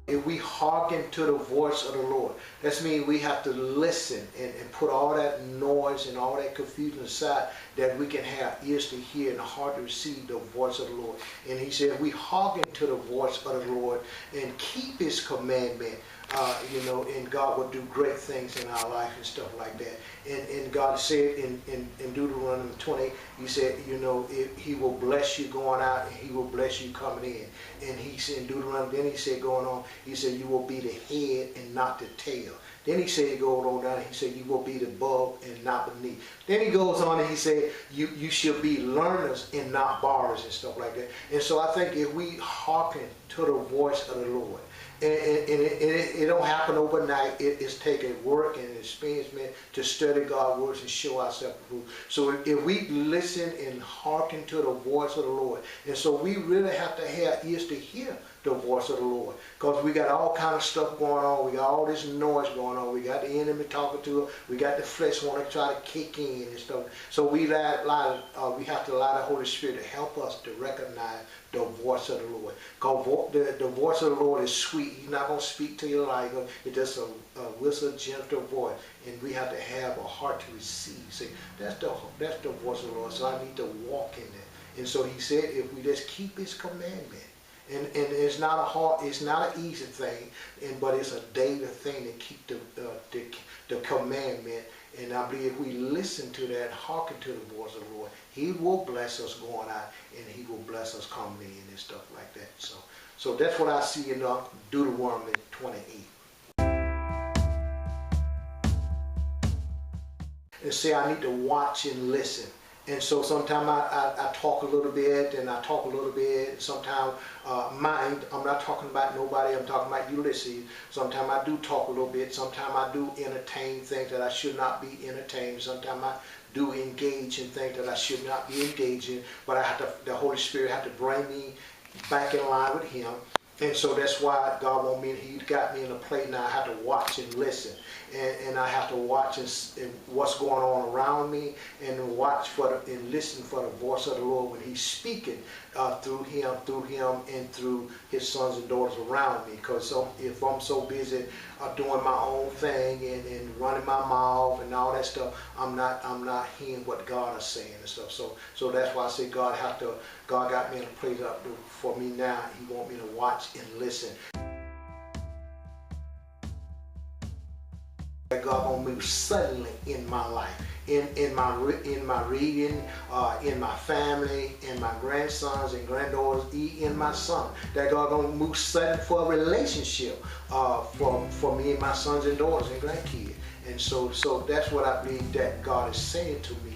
If we hearken to the voice of the Lord, that means we have to listen and put all that noise and all that confusion aside, that we can have ears to hear and a heart to receive the voice of the Lord. And he said, we hearken to the voice of the Lord and keep his commandment, and God will do great things in our life and stuff like that. And God said in Deuteronomy 20, he said, if he will bless you going out and he will bless you coming in. And he said in Deuteronomy, then he said going on, he said you will be the head and not the tail. Then he said, going on down, he said you will be the above and not beneath. Then he goes on and he said you should be learners and not borrowers and stuff like that. And so I think if we hearken to the voice of the Lord, and it don't happen overnight. It's taking work and experience to study God's words and show ourselves approved. So if we listen and hearken to the voice of the Lord, and so we really have to have ears to hear the voice of the Lord, because we got all kind of stuff going on. We got all this noise going on. We got the enemy talking to us. We got the flesh want to try to kick in and stuff. So we have to allow the Holy Spirit to help us to recognize the voice of the Lord. Because the voice of the Lord is sweet. He's not going to speak to you like it's just a whistle, gentle voice. And we have to have a heart to receive. See, that's the voice of the Lord. So I need to walk in that. And so he said, if we just keep his commandment, and it's not it's not an easy thing, but it's a daily thing to keep the commandment. And I believe if we listen to that, hearken to the voice of the Lord, he will bless us going out and he will bless us coming in and stuff like that. So that's what I see in Deuteronomy 28. And say I need to watch and listen. And so sometimes I talk a little bit and I talk a little bit. Sometimes I'm not talking about nobody, I'm talking about Ulysses. Sometimes I do talk a little bit. Sometimes I do entertain things that I should not be entertaining. Sometimes I do engage in things that I should not be engaging. But the Holy Spirit have to bring me back in line with him. And so that's why God wants me, he got me in a place now I have to watch and listen. And I have to watch and what's going on around me, and watch and listen for the voice of the Lord when he's speaking through him and through his sons and daughters around me. Because if I'm so busy doing my own thing and running my mouth and all that stuff, I'm not hearing what God is saying and stuff. So that's why I say God got me in a place for me now. He wants me to watch and listen. God gonna move suddenly in my life, in my reading, in my family, in my grandsons and granddaughters, in my son. That God gonna move suddenly for a relationship for me and my sons and daughters and grandkids. And so that's what I believe that God is saying to me